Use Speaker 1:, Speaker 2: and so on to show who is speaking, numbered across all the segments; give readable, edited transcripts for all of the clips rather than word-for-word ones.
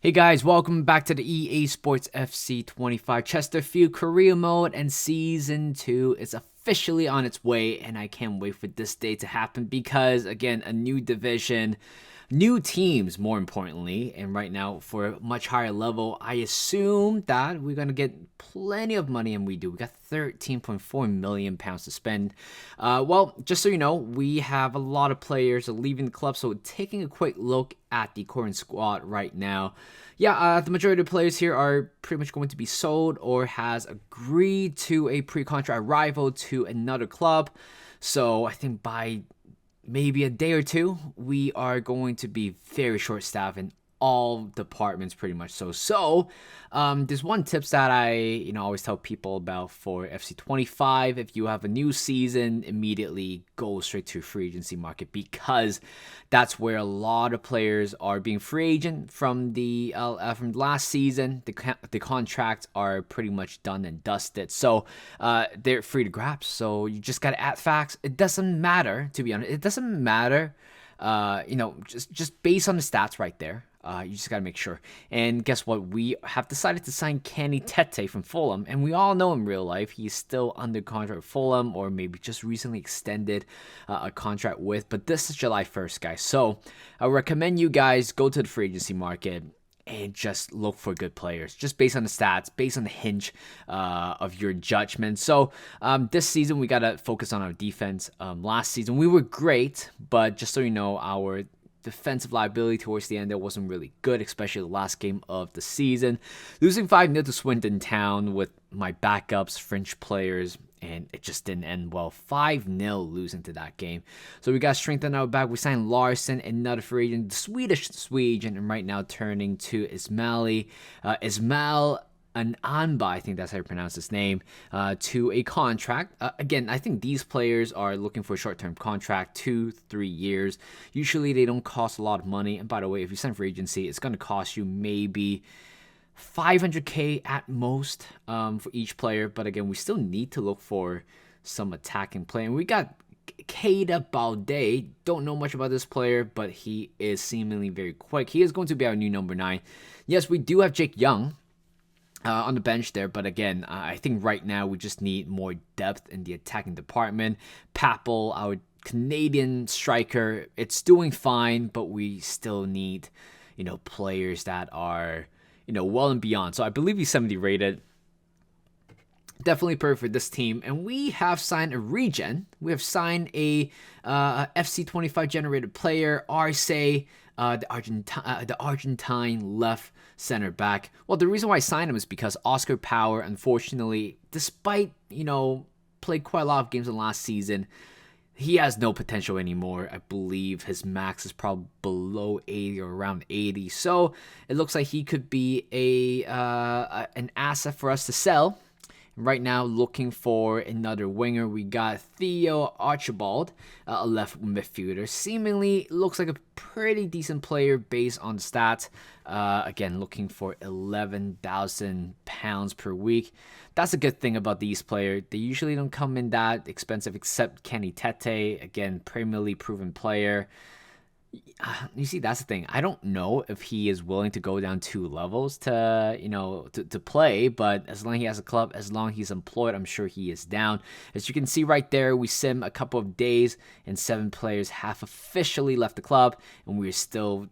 Speaker 1: Hey guys, welcome back to the EA Sports FC 25 Chesterfield Career Mode, and Season 2 is officially on its way, and I can't wait for this day to happen because, again, a new division, new teams, more importantly, and right now for a much higher level. I assume that we're going to get plenty of money, and we do. We got 13.4 million pounds to spend. Well, just so you know, we have a lot of players leaving the club, so taking a quick look at the current squad right now. Yeah, the majority of the players here are pretty much going to be sold or has agreed to a pre-contract arrival to another club. So I think by maybe a day or two, we are going to be very short-staffed in all departments pretty much. There's one tips that I always tell people about for FC25. If you have a new season, immediately go straight to free agency market, because that's where a lot of players are being free agent from from last season. The contracts are pretty much done and dusted, so they're free to grab. So you just gotta add facts. It doesn't matter, to be honest. It doesn't matter. Just based on the stats right there. You just got to make sure. And guess what? We have decided to sign Kenny Tete from Fulham. And we all know in real life he's still under contract with Fulham, or maybe just recently extended a contract with. But this is July 1st, guys. So I recommend you guys go to the free agency market and just look for good players, just based on the stats, based on the hinge of your judgment. So this season, we got to focus on our defense. Last season, we were great, but just so you know, our defensive liability towards the end there wasn't really good, especially the last game of the season. Losing 5-0 to Swindon Town with my backups, French players, and it just didn't end well. 5-0 losing to that game. So we got to strengthen our back. We signed Larson, another free agent, the Swedish agent, and right now turning to Ismail Anba, I think that's how you pronounce his name, to a contract. Again, I think these players are looking for a short-term contract, 2-3 years. Usually they don't cost a lot of money. And by the way, if you sign for agency, it's going to cost you maybe 500K at most for each player. But again, we still need to look for some attacking play. And we got Keita Balde. Don't know much about this player, but he is seemingly very quick. He is going to be our new number 9. Yes, we do have Jake Young on the bench there, but again, I think right now we just need more depth in the attacking department. Papel, our Canadian striker, it's doing fine, but we still need, players that are, well and beyond. So I believe he's 70 rated. Definitely perfect for this team. And we have signed a regen. We have signed a FC25 generated player, Arce, the Argentine left center back. Well, the reason why I signed him is because Oscar Power, unfortunately, despite, played quite a lot of games in last season, he has no potential anymore. I believe his max is probably below 80 or around 80. So it looks like he could be an asset for us to sell. Right now, looking for another winger. We got Theo Archibald, a left midfielder. Seemingly looks like a pretty decent player based on stats. Again, looking for £11,000 per week. That's a good thing about these players. They usually don't come in that expensive, except Kenny Tete. Again, Premier League proven player. You see, that's the thing. I don't know if he is willing to go down 2 levels to play, but as long as he has a club, as long as he's employed, I'm sure he is down. As you can see right there, we sim a couple of days and 7 players have officially left the club, and we're still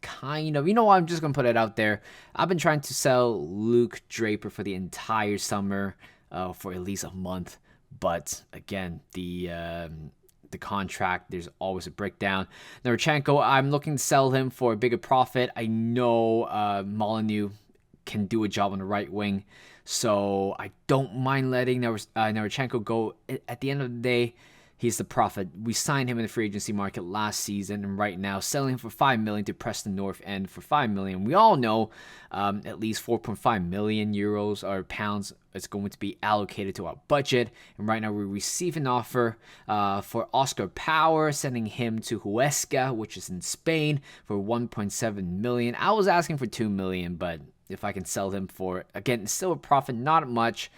Speaker 1: kind of, I'm just going to put it out there. I've been trying to sell Luke Draper for the entire summer for at least a month, but again, the contract, there's always a breakdown. Narchenko, I'm looking to sell him for a bigger profit. I know Molyneux can do a job on the right wing, so I don't mind letting Narchenko go. At the end of the day, he's the profit. We signed him in the free agency market last season, and right now selling him for $5 million to Preston North End for $5 million. We all know at least 4.5 million euros or pounds is going to be allocated to our budget. And right now we receive an offer for Oscar Power, sending him to Huesca, which is in Spain, for 1.7 million. I was asking for 2 million, but if I can sell him for, again, still a profit, not much.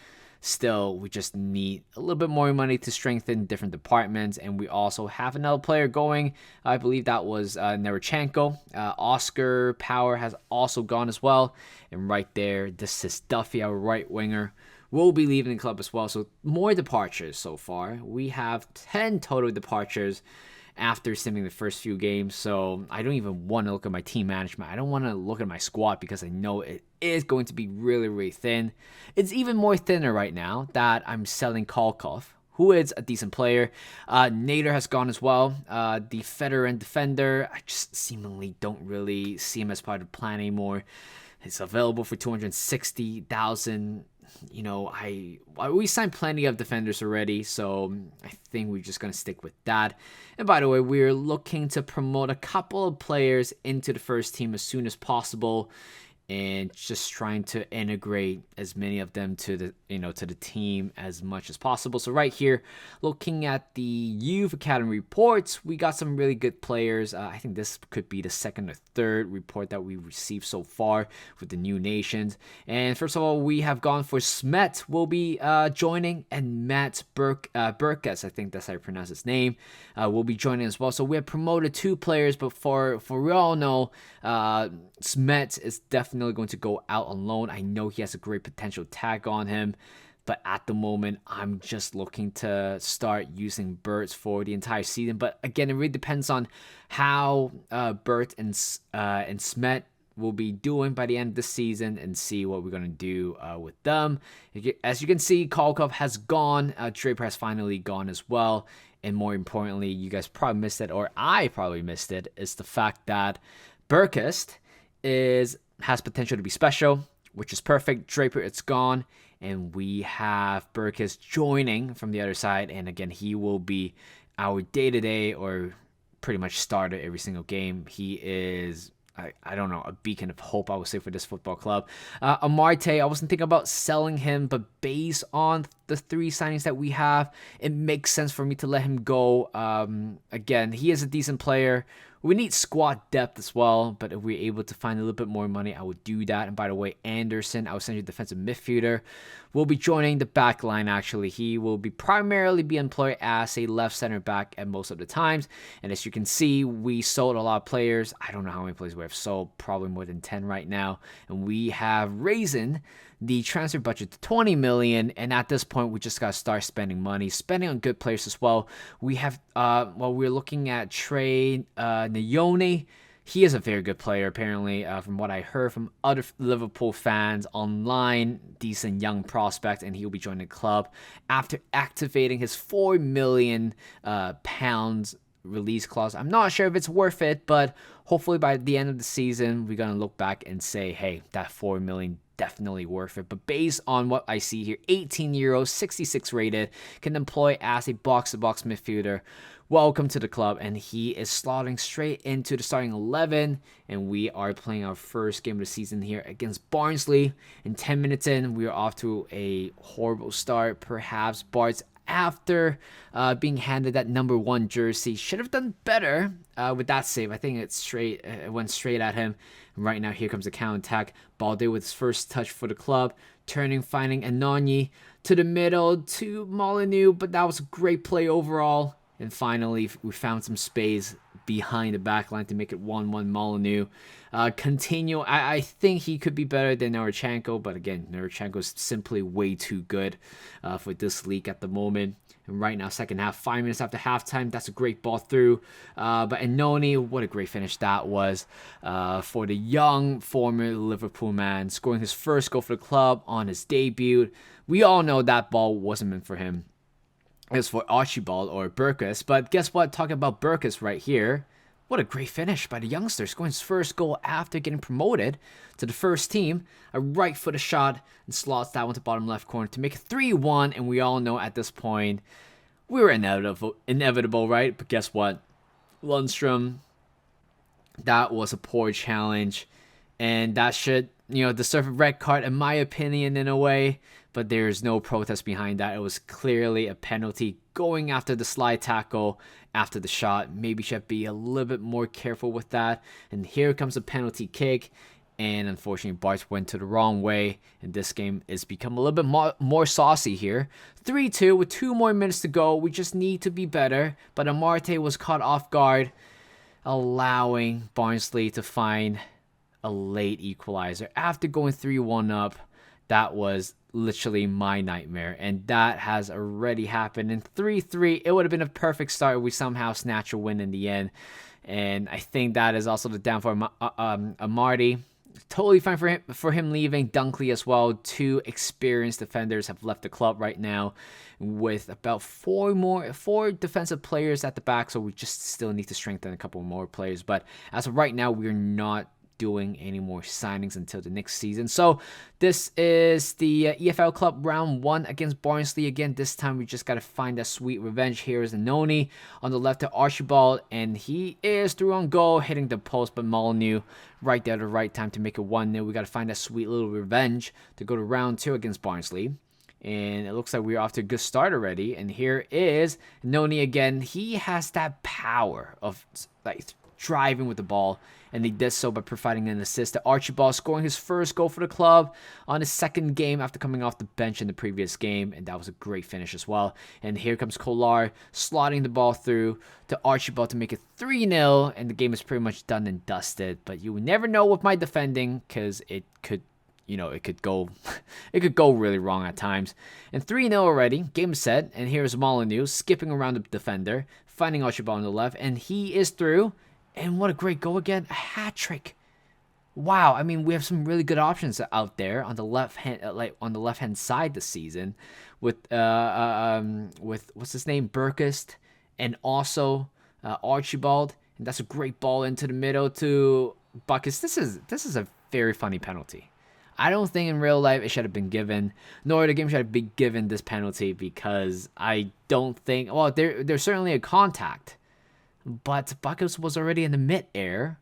Speaker 1: Still, we just need a little bit more money to strengthen different departments. And we also have another player going. I believe that was Nerochenko. Oscar Power has also gone as well. And right there, this is Duffy, our right winger, will be leaving the club as well. So more departures so far. We have 10 total departures after simming the first few games. So I don't even want to look at my team management. I don't want to look at my squad because I know it is going to be really, really thin. It's even more thinner right now that I'm selling Kolkov, who is a decent player. Nader has gone as well. The veteran defender, I just seemingly don't really see him as part of the plan anymore. It's available for 260,000. You know, we signed plenty of defenders already, so I think we're just gonna stick with that. And by the way, we're looking to promote a couple of players into the first team as soon as possible, and just trying to integrate as many of them to the team as much as possible. So right here, looking at the youth academy reports, we got some really good players. I think this could be the second or third report that we received so far with the new nations. And first of all, we have gone for Smet will be joining, and Matt Burkas, I think that's how you pronounce his name, will be joining as well. So we have promoted 2 players, but for we all know, Smet is definitely going to go out on loan. I know he has a great potential tag on him, but at the moment, I'm just looking to start using Bert for the entire season. But again, it really depends on how Bert and Smet will be doing by the end of the season, and see what we're going to do with them. As you can see, Kolkov has gone. Draper has finally gone as well. And more importantly, you guys probably missed it, or I probably missed it, is the fact that Burkest has potential to be special, which is perfect. Draper, it's gone, and we have Burkest joining from the other side. And again, he will be our day-to-day, or pretty much starter every single game. He is, I don't know, a beacon of hope, I would say, for this football club. Amarte, I wasn't thinking about selling him, but based on the 3 signings that we have, it makes sense for me to let him go. Again, he is a decent player. We need squad depth as well, but if we're able to find a little bit more money, I would do that. And by the way, Anderson, our central defensive midfielder, will be joining the back line, actually. He will be primarily be employed as a left center back at most of the times. And as you can see, we sold a lot of players. I don't know how many players we have sold, probably more than 10 right now. And we have raised the transfer budget to 20 million, and at this point we just gotta start spending on good players as well. We have we're looking at Trey Nayone. He is a very good player, apparently, from what I heard from other Liverpool fans online. Decent young prospect, and he'll be joining the club after activating his £4 million release clause. I'm not sure if it's worth it, but hopefully by the end of the season, we're gonna look back and say, hey, that $4 million definitely worth it. But based on what I see here, 18 euros, 66 rated, can employ as a box-to-box midfielder. Welcome to the club, and he is slotting straight into the starting 11, and we are playing our first game of the season here against Barnsley. And 10 minutes in, we are off to a horrible start. Perhaps Bart's, after being handed that number 1 jersey, should have done better with that save. I think it went straight at him. And right now, here comes the counter attack. Balde with his first touch for the club, finding Anonyi to the middle to Molyneux, but that was a great play overall. And finally, we found some space behind the back line to make it 1-1 Molyneux. Continue. I think he could be better than Nerochenko, but again, Nerochenko is simply way too good for this league at the moment. And right now, second half, 5 minutes after halftime, that's a great ball through. But Anoni, what a great finish that was for the young former Liverpool man, scoring his first goal for the club on his debut. We all know that ball wasn't meant for him. It was for Archibald or Burkus. But guess what? Talking about Burkus right here. What a great finish by the youngster, scoring his first goal after getting promoted to the first team. A right-footed shot and slots that one to bottom left corner to make it 3-1. And we all know at this point, we were inevitable, right? But guess what? Lundstrom, that was a poor challenge. And that should, deserve a red card, in my opinion, in a way. But there's no protest behind that. It was clearly a penalty going after the slide tackle after the shot. Maybe should be a little bit more careful with that. And here comes a penalty kick. And unfortunately, Barts went to the wrong way, and this game is become a little bit more saucy here. 3-2 with 2 more minutes to go. We just need to be better, but Amarte was caught off guard, allowing Barnsley to find a late equalizer after going 3-1 up. That was literally my nightmare, and that has already happened. In 3-3, it would have been a perfect start if we somehow snatch a win in the end, and I think that is also the downfall of Amarte. Totally fine for him leaving. Dunkley as well. 2 experienced defenders have left the club right now, with about 4 defensive players at the back. So we just still need to strengthen a couple more players. But as of right now, we're not doing any more signings until the next season. So this is the EFL Club round 1 against Barnsley. Again, this time we just got to find that sweet revenge. Here is Noni on the left to Archibald, and he is through on goal, hitting the post, but Molyneux right there at the right time to make it 1-0. We got to find that sweet little revenge to go to round 2 against Barnsley. And it looks like we're off to a good start already. And here is Noni again. He has that power of like driving with the ball, and he did so by providing an assist to Archibald, scoring his first goal for the club on his second game after coming off the bench in the previous game, and that was a great finish as well. And here comes Kolar slotting the ball through to Archibald to make it 3-0, and the game is pretty much done and dusted. But you never know with my defending, because it could go it could go really wrong at times. And 3-0 already, game set, and here's Molyneux skipping around the defender, finding Archibald on the left, and he is through. And what a great goal again, a hat trick. Wow, I mean, we have some really good options out there on the left hand side this season with what's his name, Burkest, and also Archibald, and that's a great ball into the middle to Buckets. This is a very funny penalty. I don't think in real life it should have been given, nor the game should have been given this penalty, because I don't think, well, there's certainly a contact, but Buckets was already in the mid-air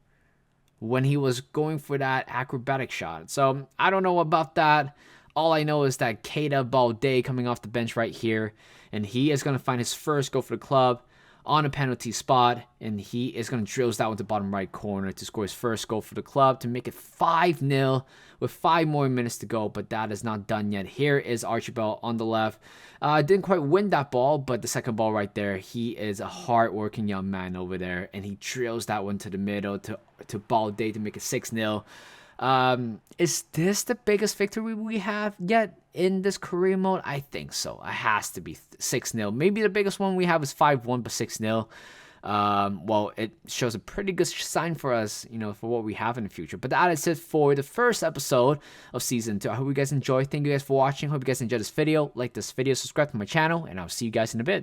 Speaker 1: when he was going for that acrobatic shot. So I don't know about that. All I know is that Keita Balde coming off the bench right here, and he is going to find his first goal for the club on a penalty spot, and he is going to drill that one to bottom right corner to score his first goal for the club to make it 5-0 with 5 more minutes to go, but that is not done yet. Here is Archibald on the left. Didn't quite win that ball, but the second ball right there, he is a hard-working young man over there, and he drills that one to the middle to Balde to make it 6-0. Is this the biggest victory we have yet in this career mode? I think so. It has to be 6-0. Maybe the biggest one we have is 5-1, but 6-0. Well, it shows a pretty good sign for us, for what we have in the future. But that is it for the first episode of Season 2. I hope you guys enjoyed. Thank you guys for watching. Hope you guys enjoyed this video. Like this video, subscribe to my channel, and I'll see you guys in a bit.